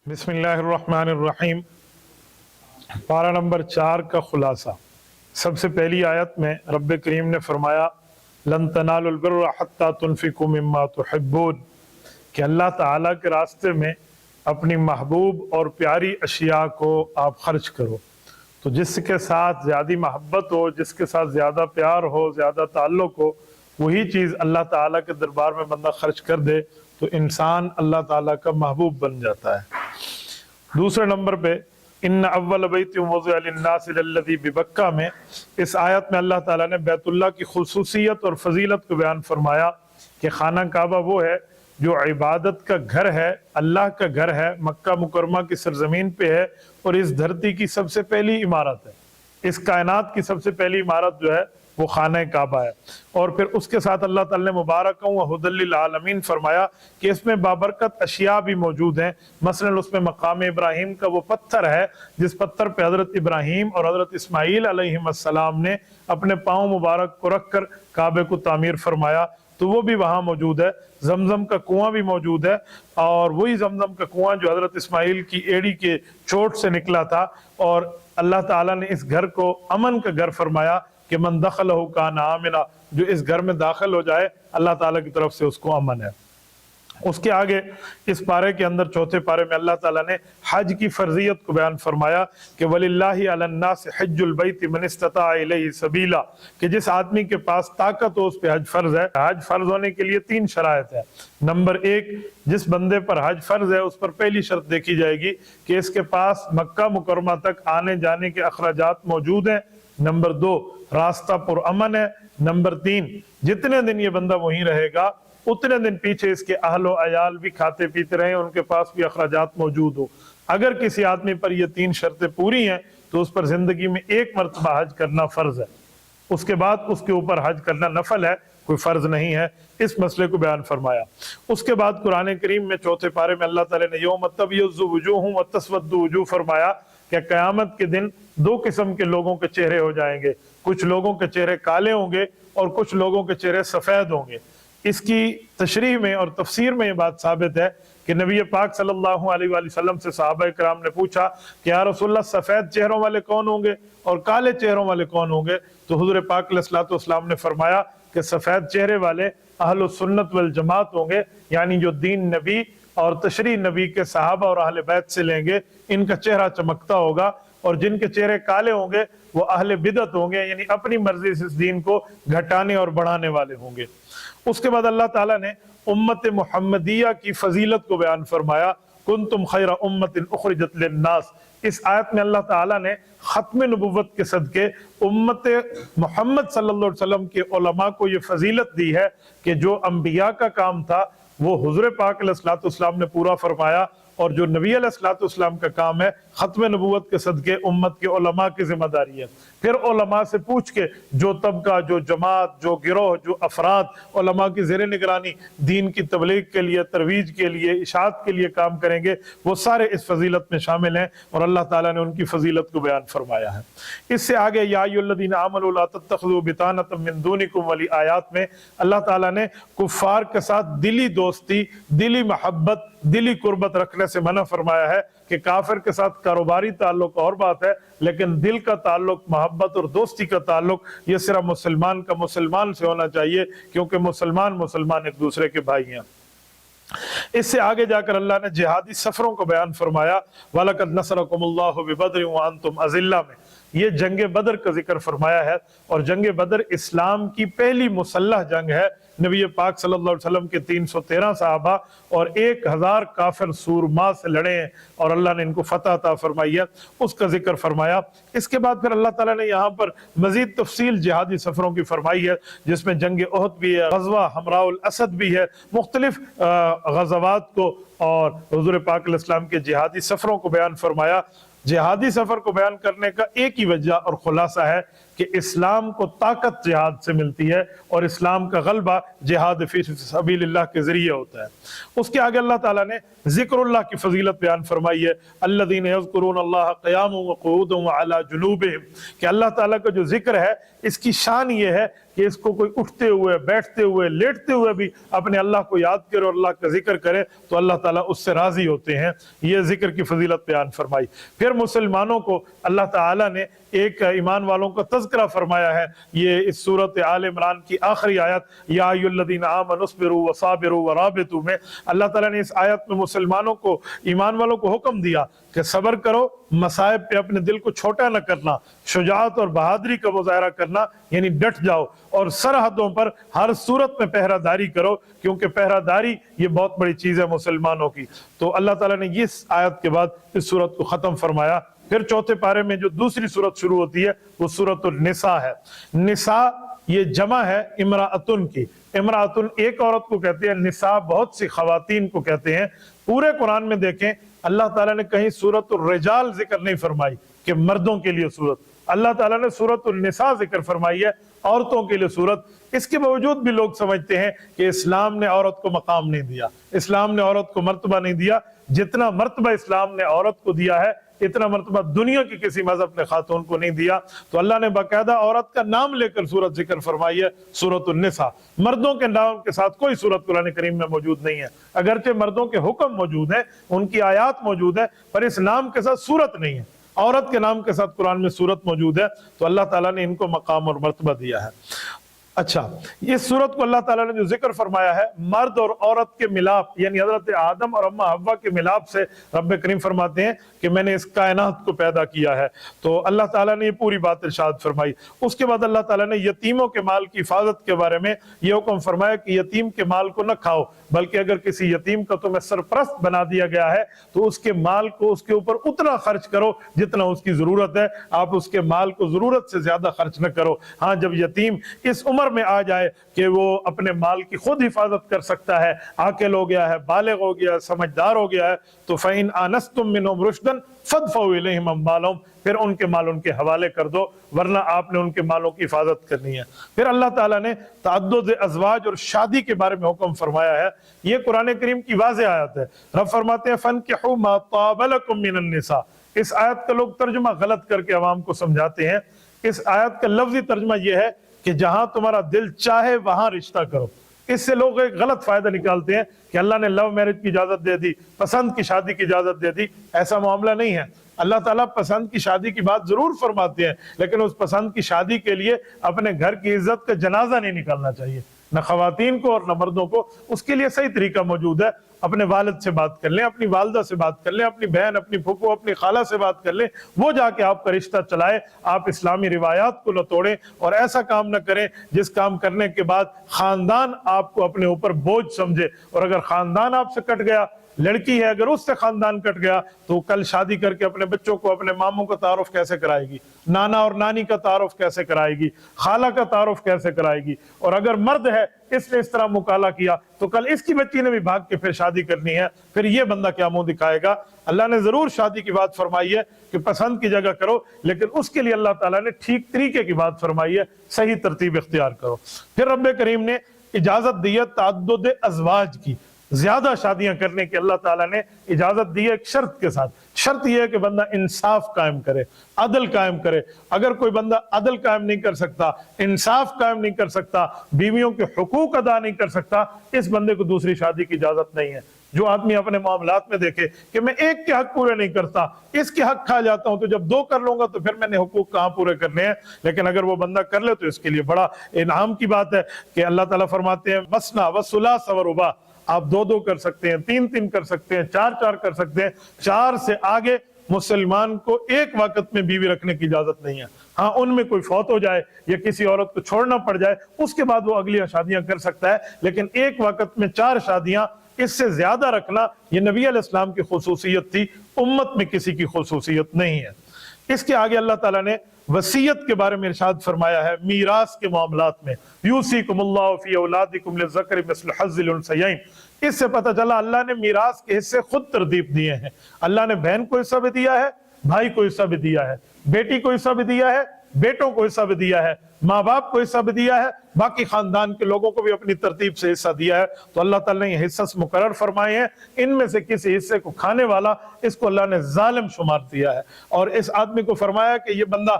बिस्मिल्लाहिर्रहमानिर्रहीम। पारा नंबर 4 का खुलासा। सबसे पहली आयत में रब करीम ने फरमाया लन तनालुल बिर्रा हत्ता तुनफिकू मिम्मा तुहिब्बून, कि अल्लाह ताला के रास्ते में अपनी महबूब और प्यारी अशिया को आप खर्च करो। तो जिसके साथ ज़्यादा महब्बत हो, जिसके साथ ज़्यादा प्यार हो, ज़्यादा ताल्लुक़ हो, वही चीज़ अल्लाह ताला के दरबार में बंदा खर्च कर दे तो इंसान अल्लाह ताला का महबूब बन जाता है। दूसरे नंबर पे इन्ना अव्वल बैति वुज़िअ लिन्नास लल्लज़ी बिबक्का में इस आयत में अल्लाह ताला ने बैतुल्लाह की खुसूसियत और फजीलत को बयान फरमाया कि खाना काबा वो है जो इबादत का घर है, अल्लाह का घर है, मक्का मुकरमा की सरजमीन पे है और इस धरती की सबसे पहली इमारत है। इस कायनात की सबसे पहली इमारत जो है वो खाना काबा है। और फिर उसके साथ अल्लाह ताला ने मुबारक व हुदल लिल आलमीन फरमाया कि इसमें बाबरकत अशिया भी मौजूद हैं। मसलन उसमें मकाम इब्राहिम का वो पत्थर है जिस पत्थर पे हज़रत इब्राहिम और हज़रत इस्माईल अलैहिस्सलाम ने अपने पाँव मुबारक को रख कर काबे को तामीर फरमाया, तो वो भी वहाँ मौजूद है। जमजम का कुआं भी मौजूद है और वही जमजम का कुआं जो हज़रत इस्माईल की एड़ी के चोट से निकला था। और अल्लाह ताला ने इस घर को अमन का घर फरमाया कि मन दखलहु कान आमिना, जो इस घर में दाखिल हो जाए अल्लाह ताला की तरफ से उसको अमन है। उसके आगे इस पारे के अंदर चौथे पारे में अल्लाह ताला ने हज की फर्जियत को बयान फरमाया कि वलिल्लाहि अलन्नास हज्जुल बैति मन इस्तता इलैहि सबीला, कि जिस आदमी के पास ताकत हो उस पे हज फर्ज है। हज फर्ज होने के लिए 3 शराइत है। नंबर 1, जिस बंदे पर हज फर्ज है उस पर पहली शर्त देखी जाएगी कि इसके पास मक्का मुकरमा तक आने जाने के अखराजात मौजूद हैं। नंबर 2, रास्ता पुरअमन है। नंबर 3, जितने दिन ये बंदा वहीं रहेगा उतने दिन पीछे इसके अहलो अयाल भी खाते पीते रहे, उनके पास भी अखराजात मौजूद हो। अगर किसी आदमी पर ये 3 शर्तें पूरी हैं तो उस पर जिंदगी में 1 मरतबा हज करना फर्ज है। उसके बाद उसके ऊपर हज करना नफल है, कोई फर्ज नहीं है। इस मसले को बयान फरमाया। उसके बाद कुरान करीम में चौथे पारे में अल्लाह ताला ने यौम तबय्यज़ु वुजूहुम व तस्वद्दु वुजूह फरमाया कि क़यामत के दिन 2 किस्म के लोगों के चेहरे हो जाएंगे। कुछ लोगों के चेहरे काले होंगे और कुछ लोगों के चेहरे सफ़ेद होंगे। इसकी तशरीह में और तफसीर में ये बात साबित है कि नबी पाक सल्लल्लाहु अलैहि वसल्लम से सहाबा कराम ने पूछा कि या रसूलल्लाह सफ़ेद चेहरों वाले कौन होंगे और काले चेहरों वाले कौन होंगे? तो हुज़ूर पाक अलैहिस्सलाम ने फरमाया कि सफ़ेद चेहरे वाले अहले सुन्नत वल जमात होंगे, यानी जो दीन नबी और तशरीह नबी के सहाबा और अहले बैत से लेंगे, इनका चेहरा चमकता होगा। और जिनके चेहरे काले होंगे वो अहले बिदत होंगे, यानी अपनी मर्जी से इस दीन को घटाने और बढ़ाने वाले होंगे। उसके बाद अल्लाह ताला ने उम्मत मुहम्मदिया की फजीलत को बयान फरमाया, कुंतुम खैरा उम्मतिन उखरिजत लिन्नास। इस आयत में अल्लाह ताला ने खत्म नबुव्वत के सदके उम्मत मोहम्मद सल्लल्लाहु अलैहि वसल्लम के उलमा को ये फजीलत दी है कि जो अंबिया का काम था वो हुज़ूर पाक अलैहिस्सलाम ने पूरा फरमाया, और जो नबी अलैहिस्सलाम का काम है खत्म नबुव्वत के सदके उम्मत के उलमा की जिम्मेदारी है। फिर उलमा से पूछ के जो तबका, जो जमात, जो गिरोह, जो अफराद उलमा की ज़ेर निगरानी दीन की तबलीग के लिए, तरवीज के लिए, इशाअत के लिए काम करेंगे, वो सारे इस फजीलत में शामिल हैं और अल्लाह ताला ने उनकी फजीलत को बयान फरमाया है। इससे आगे या अय्युहल्लज़ीना आमनू ला तत्तखिज़ू बितानतम मिन दूनिकुम वाली आयत में अल्लाह ताला ने कुफ़ार के साथ दिली दोस्ती, दिली मोहब्बत, दिली कुर्बत रखने से मना फरमाया है कि काफिर के साथ कारोबारी ताल्लुक और बात है, लेकिन दिल का ताल्लुक, मोहब्बत और दोस्ती का ताल्लुक ये सिर्फ मुसलमान का मुसलमान से होना चाहिए, क्योंकि मुसलमान एक दूसरे के भाई हैं। इससे आगे जाकर अल्लाह ने जिहादी सफरों को बयान फरमाया, वलक़द नसरकुमुल्लाहु बिबद्र व अंतुम अज़िल्ला में ये जंग बदर का जिक्र फरमाया है। और जंग बदर इस्लाम की पहली मुसल्लह जंग है। नबी पाक सल्लल्लाहु अलैहि वसल्लम के 313 सहाबा और 1000 काफिर सूरमा से लड़े हैं और अल्लाह ने इनको फतह अता फरमाई है, उसका जिक्र फरमाया। इसके बाद फिर अल्लाह ताला ने यहाँ पर मजीद तफसील जिहादी सफरों की फरमाई है, जिसमें जंग ओहद भी है, गज़वा हमराउल असद भी है, मुख्तलिफ गज़वात को और हुज़ूर पाक अलैहिस्सलाम के जिहादी सफरों को बयान फरमाया। जिहादी सफर को बयान करने का एक ही वजह और खुलासा है کہ اسلام کو طاقت جہاد سے ملتی ہے اور اسلام کا غلبہ جہاد فی سبیل اللہ کے ذریعے ہوتا ہے۔ اس کے آگے اللہ تعالیٰ نے ذکر اللہ کی فضیلت بیان فرمائی ہے، الذین یذکرون اللہ قیاما وقعودا وعلی جنوبہم، کہ اللہ تعالیٰ کا جو ذکر ہے اس کی شان یہ ہے کہ اس کو کوئی اٹھتے ہوئے، بیٹھتے ہوئے، لیٹتے ہوئے بھی اپنے اللہ کو یاد کرے اور اللہ کا ذکر کرے تو اللہ تعالیٰ اس سے راضی ہوتے ہیں۔ یہ ذکر کی فضیلت بیان فرمائی۔ پھر مسلمانوں کو اللہ تعالیٰ نے ایک ایمان والوں کا تذکرہ فرمایا ہے، یہ اس سورۃ آل عمران کی آخری آیت یا ایھا الذین آمنوا اصبروا وصابروا ورابطوا میں اللہ تعالیٰ نے اس آیت میں مسلمانوں کو، ایمان والوں کو حکم دیا کہ صبر کرو، مصائب پہ اپنے دل کو چھوٹا نہ کرنا، شجاعت اور بہادری کا مظاہرہ کرنا، یعنی ڈٹ جاؤ، اور سرحدوں پر ہر صورت میں پہرہ داری کرو، کیونکہ پہرہ داری یہ بہت بڑی چیز ہے مسلمانوں کی۔ تو اللہ تعالیٰ نے اس آیت کے بعد اس صورت کو ختم فرمایا۔ پھر چوتھے پارے میں جو دوسری صورت شروع ہوتی ہے وہ سورۃ النساء ہے۔ نساء یہ جمع ہے امرأتن کی، امرأتن ایک عورت کو کہتے ہیں، نساء بہت سی خواتین کو کہتے ہیں۔ پورے قرآن میں دیکھیں اللہ تعالیٰ نے کہیں سورۃ الرجال ذکر نہیں فرمائی کہ مردوں کے لیے صورت، اللہ تعالیٰ نے سورۃ النساء ذکر فرمائی ہے، عورتوں کے لیے صورت۔ اس کے باوجود بھی لوگ سمجھتے ہیں کہ اسلام نے عورت کو مقام نہیں دیا، اسلام نے عورت کو مرتبہ نہیں دیا۔ جتنا مرتبہ اسلام نے عورت کو دیا ہے اتنا مرتبہ دنیا کی کسی مذہب نے خاتون کو نہیں دیا۔ تو اللہ نے باقاعدہ عورت کا نام لے کر سورت ذکر فرمائی ہے، سورۃ النساء۔ مردوں کے نام کے ساتھ کوئی سورت قرآن کریم میں موجود نہیں ہے، اگرچہ مردوں کے حکم موجود ہیں، ان کی آیات موجود ہیں، پر اس نام کے ساتھ سورت نہیں ہے۔ عورت کے نام کے ساتھ قرآن میں سورت موجود ہے، تو اللہ تعالیٰ نے ان کو مقام اور مرتبہ دیا ہے۔ اچھا، اس صورت کو اللہ تعالیٰ نے جو ذکر فرمایا ہے مرد اور عورت کے ملاپ، یعنی حضرت آدم اور اماں حوا کے ملاپ سے رب کریم فرماتے ہیں کہ میں نے اس کائنات کو پیدا کیا ہے۔ تو اللہ تعالیٰ نے یہ پوری بات ارشاد فرمائی۔ اس کے بعد اللہ تعالیٰ نے یتیموں کے مال کی حفاظت کے بارے میں یہ حکم فرمایا کہ یتیم کے مال کو نہ کھاؤ، بلکہ اگر کسی یتیم کا تمہیں سرپرست بنا دیا گیا ہے تو اس کے مال کو اس کے اوپر اتنا خرچ کرو جتنا اس کی ضرورت ہے، آپ اس کے مال کو ضرورت سے زیادہ خرچ نہ کرو۔ ہاں، جب یتیم اس عمر میں آ جائے کہ وہ اپنے مال کی خود حفاظت کر سکتا ہے، عاقل ہو گیا ہے، بالغ ہو گیا ہے، سمجھدار ہو گیا ہے، تو فَإِنْ آنَسْتُم مِّنْهُمْ رُشْدًا فَادْفَعُوا إِلَيْهِمْ أَمْوَالَهُمْ، پھر ان کے مال ان کے حوالے کر دو، ورنہ آپ نے ان کے مالوں کی حفاظت کرنی ہے۔ پھر اللہ تعالیٰ نے تعدد ازواج اور شادی کے بارے میں حکم فرمایا ہے۔ یہ قرآن کریم کی واضح آیت ہے۔ رب فرماتے ہیں فَانْكِحُوا مَا طَابَ لَكُم مِّنَ النِّسَاءِ۔ اس آیت کا لوگ ترجمہ غلط کر کے عوام کو سمجھاتے ہیں۔ اس آیت کا لفظی ترجمہ یہ ہے کہ جہاں تمہارا دل چاہے وہاں رشتہ کرو۔ اس سے لوگ ایک غلط فائدہ نکالتے ہیں کہ اللہ نے لو میرج کی اجازت دے دی، پسند کی شادی کی اجازت دے دی۔ ایسا معاملہ نہیں ہے۔ اللہ تعالیٰ پسند کی شادی کی بات ضرور فرماتے ہیں، لیکن اس پسند کی شادی کے لیے اپنے گھر کی عزت کا جنازہ نہیں نکالنا چاہیے، نہ خواتین کو اور نہ مردوں کو۔ اس کے لیے صحیح طریقہ موجود ہے۔ اپنے والد سے بات کر لیں، اپنی والدہ سے بات کر لیں، اپنی بہن، اپنی پھوپھو، اپنی خالہ سے بات کر لیں، وہ جا کے آپ کا رشتہ چلائے۔ آپ اسلامی روایات کو نہ توڑیں اور ایسا کام نہ کریں جس کام کرنے کے بعد خاندان آپ کو اپنے اوپر بوجھ سمجھے۔ اور اگر خاندان آپ سے کٹ گیا، لڑکی ہے اگر اس سے خاندان کٹ گیا، تو کل شادی کر کے اپنے بچوں کو اپنے ماموں کا تعارف کیسے کرائے گی، نانا اور نانی کا تعارف کیسے کرائے گی، خالہ کا تعارف کیسے کرائے گی؟ اور اگر مرد ہے اس نے اس طرح مکالہ کیا تو کل اس کی بچی نے بھی بھاگ کے پھر شادی کرنی ہے، پھر یہ بندہ کیا منہ دکھائے گا؟ اللہ نے ضرور شادی کی بات فرمائی ہے کہ پسند کی جگہ کرو، لیکن اس کے لیے اللہ تعالیٰ نے ٹھیک طریقے کی بات فرمائی ہے، صحیح ترتیب اختیار کرو۔ پھر رب کریم نے اجازت دی ہے تعدد ازواج کی، زیادہ شادیاں کرنے کی اللہ تعالیٰ نے اجازت دی ہے ایک شرط کے ساتھ۔ شرط یہ ہے کہ بندہ انصاف قائم کرے، عدل قائم کرے۔ اگر کوئی بندہ عدل قائم نہیں کر سکتا، انصاف قائم نہیں کر سکتا، بیویوں کے حقوق ادا نہیں کر سکتا، اس بندے کو دوسری شادی کی اجازت نہیں ہے۔ جو آدمی اپنے معاملات میں دیکھے کہ میں ایک کے حق پورے نہیں کرتا، اس کے حق کھا جاتا ہوں، تو جب دو کر لوں گا تو پھر میں نے حقوق کہاں پورے کرنے ہیں؟ لیکن اگر وہ بندہ کر لے تو اس کے لیے بڑا انعام کی بات ہے کہ اللہ تعالیٰ فرماتے ہیں مثنیٰ وثلاث ورباع، آپ دو دو کر سکتے ہیں، تین تین کر سکتے ہیں، چار چار کر سکتے ہیں۔ چار سے آگے مسلمان کو ایک وقت میں بیوی رکھنے کی اجازت نہیں ہے۔ ہاں، ان میں کوئی فوت ہو جائے یا کسی عورت کو چھوڑنا پڑ جائے، اس کے بعد وہ اگلی شادیاں کر سکتا ہے، لیکن ایک وقت میں چار شادیاں، اس سے زیادہ رکھنا یہ نبی علیہ السلام کی خصوصیت تھی، امت میں کسی کی خصوصیت نہیں ہے۔ اس کے آگے اللہ تعالیٰ نے وصیت کے بارے میں ارشاد فرمایا ہے میراث کے معاملات میں، یوصیکم اللہ فی اولادکم للذکر مثل حظ الانثیین۔ اس سے پتہ چلا اللہ نے میراث کے حصے خود ترتیب دیے ہیں۔ اللہ نے بہن کو حصہ بھی دیا ہے، بھائی کو حصہ بھی دیا ہے، بیٹی کو حصہ بھی دیا ہے، बेटों को हिस्सा भी दिया है, माँ बाप को हिस्सा भी दिया है, बाकी खानदान के लोगों को भी अपनी तरतीब से हिस्सा दिया है। तो अल्लाह ताला ने ये हिस्सा मुकर्रर फरमाए हैं, इनमें से किसी हिस्से को खाने वाला, इसको अल्लाह ने जालिम शुमार दिया है। और इस आदमी को फरमाया कि ये बंदा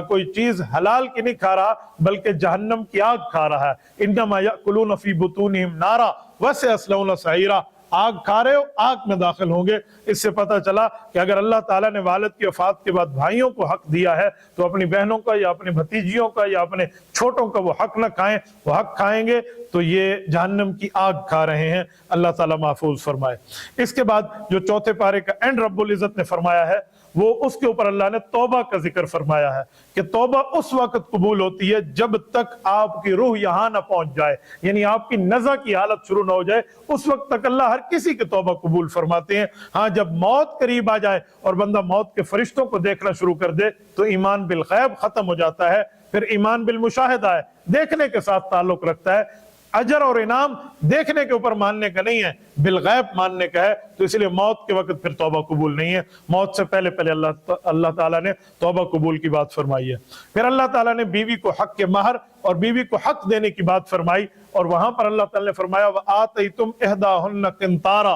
कोई चीज हलाल की नहीं खा रहा बल्कि जहन्नम की आग खा रहा है। इन्नमा याकुलून फी बुतूनिहिम नारा व सयस्लौना सईरा, आग खा रहे हो, आग में दाखिल होंगे। इससे पता चला कि अगर अल्लाह ताला ने वालिद की वफात के बाद भाइयों को हक दिया है तो अपनी बहनों का या अपनी भतीजियों का या अपने छोटों का वो हक न खाएं, वो हक खाएंगे तो ये जहन्नम की आग खा रहे हैं। अल्लाह ताला महफूज फरमाए। इसके बाद जो चौथे पारे का एंड रब्बुल इज्जत ने फरमाया है वो उसके ऊपर अल्लाह ने तौबा का जिक्र फरमाया है कि तौबा उस वक्त कबूल होती है जब तक आपकी रूह यहां ना पहुंच जाए, यानी आपकी नज़ा की हालत शुरू ना हो जाए, उस वक्त तक अल्लाह हर किसी की तौबा कबूल फरमाते हैं। हाँ, जब मौत करीब आ जाए और बंदा मौत के फरिश्तों को देखना शुरू कर दे तो ईमान बिल गैब खत्म हो जाता है। फिर ईमान बिल मुशाहिदा है, देखने के साथ ताल्लुक रखता है। अजर और इनाम देखने के ऊपर मानने का नहीं है, बिल गैब मानने का है। तो इसलिए मौत के वक्त फिर तौबा कबूल नहीं है, मौत से पहले पहले अल्लाह ताला ने तौबा कबूल की बात फरमाई है। फिर अल्लाह ताला ने बीवी को हक के महर और बीवी को हक देने की बात फरमाई, और वहां पर अल्लाह ताला ने फरमाया व आतैतुम इहदाहुन्ना किंतारा,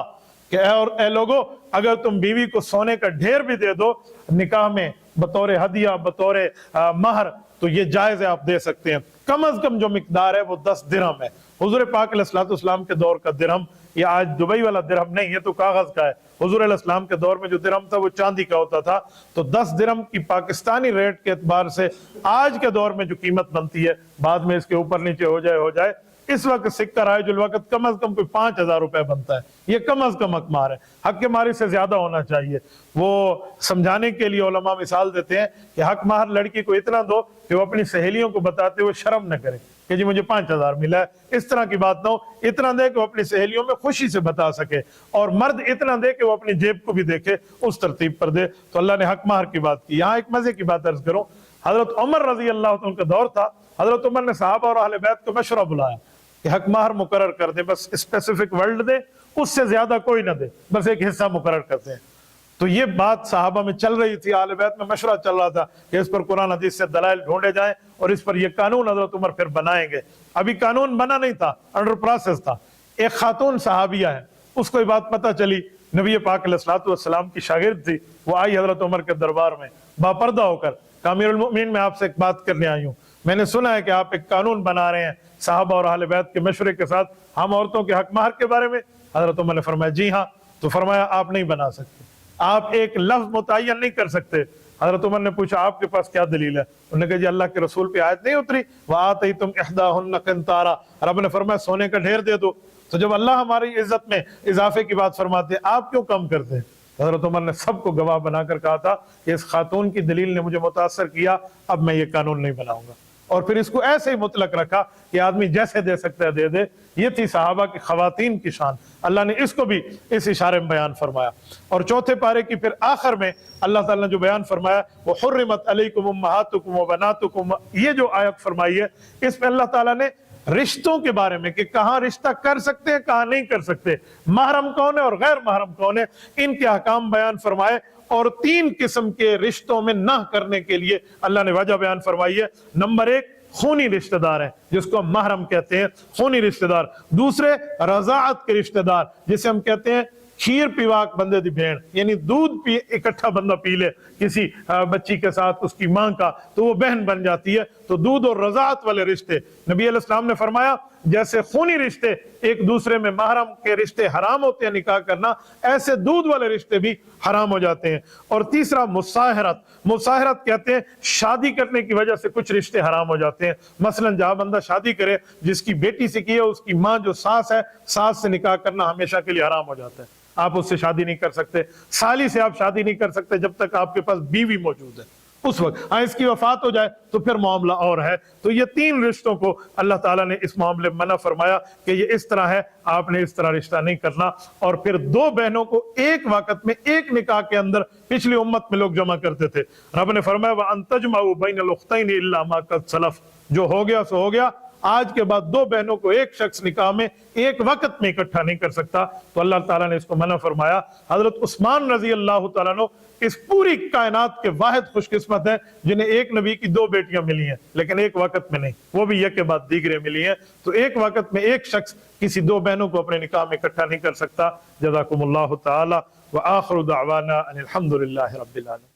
कि और ए लोगो अगर तुम बीवी को सोने का ढेर भी दे दो निकाह में बतौर हदिया बतौर महर तो ये जायज है, आप दे सकते हैं। कम अज कम जो मिकदार है वो 10 दिरहम है। हुजूर पाक अलैहिस्सलाम के दौर का दिरहम, ये आज दुबई वाला दिरहम नहीं है, तो कागज का है। हुजूर अलैहिस्सलाम के दौर में जो दिरहम था वो चांदी का होता था। तो 10 दिरहम की पाकिस्तानी रेट के एतबार से आज के दौर में जो कीमत बनती है, बाद में इसके ऊपर नीचे हो जाए, इस वक्त सिक्का राइजुल वक्त कम अज कम कोई 5000 रुपए बनता है। ये कम अज कम हकमार है, हक के मारी से ज्यादा होना चाहिए। वो समझाने के लिए उलमा मिसाल देते हैं कि हक माहर लड़की को इतना दो कि वो अपनी सहेलियों को बताते हुए शर्म न करे कि जी मुझे 5000 मिला है, इस तरह की बात ना हो। इतना दे कि वो अपनी सहेलियों में खुशी से बता सके, और मर्द इतना दे कि वो अपनी जेब को भी देखे, उस तरतीब पर दे। तो अल्लाह ने हक माहर की बात की। यहाँ एक मजे की बात अर्ज करो, हजरत उमर रजी अल्लाह का दौर था। हजरत उमर ने सहाबा और अहले बैत को मशवरा बुलाया कि हक माहर मुकर्रर कर दे, बस स्पेसिफिक वर्ल्ड दे, उससे ज्यादा कोई ना दे, बस एक हिस्सा मुकर्रर करते हैं। तो ये बात सहाबा में चल रही थी, आले बैत में मशवरा चल रहा था कि इस पर कुरान हदीस से दलाइल ढूंढे जाएं और इस पर ये कानून हजरत उमर फिर बनाएंगे। अभी कानून बना नहीं था, अंडर प्रोसेस था। एक खातून सहाबिया है, उसको ये बात पता चली, नबी पाक अलैहिस्सलातु वस्सलाम की शागिर्द थी, वो आई हजरत उमर के दरबार में बापर्दा होकर, अमीरुल मोमिनीन मैं आपसे एक बात करने आई हूँ, मैंने सुना है कि आप एक कानून बना रहे हैं साहबा और अहले बैत के मशवरे के साथ हम औरतों के हक महर के बारे में। हजरत उमर ने फरमाया जी हाँ। तो फरमाया आप नहीं बना सकते, आप एक लफ्ज मुतय्यन नहीं कर सकते। हजरत उमर ने पूछा आपके पास क्या दलील है? उन्होंने कहा जी अल्लाह के रसूल पे आयत नहीं उतरी व आतैतुम इहदाहुन्ना किंतारा, रब ने फरमाया सोने का ढेर दे दो। तो जब अल्लाह हमारी इज्जत में इजाफे की बात फरमाते हैं, आप क्यों कम करते हैं? हजरत उमर ने सबको गवाह बनाकर कहा था कि इस खातून की दलील ने मुझे मुतासर किया, अब मैं ये कानून नहीं बनाऊंगा। और फिर इसको ऐसे ही मुतलक रखा कि आदमी जैसे दे सकता है दे दे। ये थी सहाबा की खवातीन की शान, अल्लाह ने इसको भी इस इशारे में बयान फरमाया। और चौथे पारे की फिर आखिर में अल्लाह ताला ने जो बयान फरमाया वो हुर्रिमत अलैकुम उम्महातुकुम व बनातुकुम, ये जो आयत फरमाई है इसमें अल्लाह ताला ने रिश्तों के बारे में कि कहाँ रिश्ता कर सकते हैं कहाँ नहीं कर सकते, महरम कौन है और गैर महरम कौन है, इनके अहकाम बयान फरमाए। और 3 किस्म के रिश्तों में ना करने के लिए अल्लाह ने वजह बयान फरमाई है। नंबर 1 खूनी रिश्तेदार है जिसको हम महरम कहते हैं, खूनी रिश्तेदार। दूसरे रजाअत के रिश्तेदार जिसे हम कहते हैं खीर पीवाक बंदे दी भेड़, यानी दूध पी इकट्ठा बंदा पी ले किसी बच्ची के साथ उसकी मां का तो वो बहन बन जाती है। तो दूध और रजाअत वाले रिश्ते, नबी अलैहिस्सलाम ने फरमाया जैसे खूनी रिश्ते एक दूसरे में महरम के रिश्ते हराम होते हैं निकाह करना, ऐसे दूध वाले रिश्ते भी हराम हो जाते हैं। और तीसरा मुसाहरत, मुसाहरत कहते हैं शादी करने की वजह से कुछ रिश्ते हराम हो जाते हैं। मसलन जहां बंदा शादी करे जिसकी बेटी से की है उसकी माँ जो सास है, सास से निकाह करना हमेशा के लिए हराम हो जाता है, आप उससे शादी नहीं कर सकते। साली से आप शादी नहीं कर सकते जब तक आपके पास बीवी मौजूद है, उस वक्त हाँ इसकी वफात हो जाए तो फिर मामला और है। तो ये 3 रिश्तों को अल्लाह ताला ने इस मामले में मना फरमाया कि ये इस तरह है, आपने इस तरह रिश्ता नहीं करना। और फिर 2 बहनों को एक वक्त में एक निकाह के अंदर पिछली उम्मत में लोग जमा करते थे। रब ने फरमाया व अन तजमाउ बैनल उख्तैन इल्ला मा कद सलफ, जो हो गया सो हो गया, آج کے بعد دو بہنوں کو ایک شخص نکاح میں ایک وقت میں اکٹھا نہیں کر سکتا، تو اللہ تعالیٰ نے اس کو منع فرمایا۔ حضرت عثمان رضی اللہ تعالیٰ عنہ اس پوری کائنات کے واحد خوش قسمت ہیں جنہیں ایک نبی کی دو بیٹیاں ملی ہیں، لیکن ایک وقت میں نہیں، وہ بھی یک کے بعد دیگرے ملی ہیں۔ تو ایک وقت میں ایک شخص کسی دو بہنوں کو اپنے نکاح میں اکٹھا نہیں کر سکتا۔ جزاکم اللہ تعالی، وآخر دعوانا ان الحمد للہ رب العالمین۔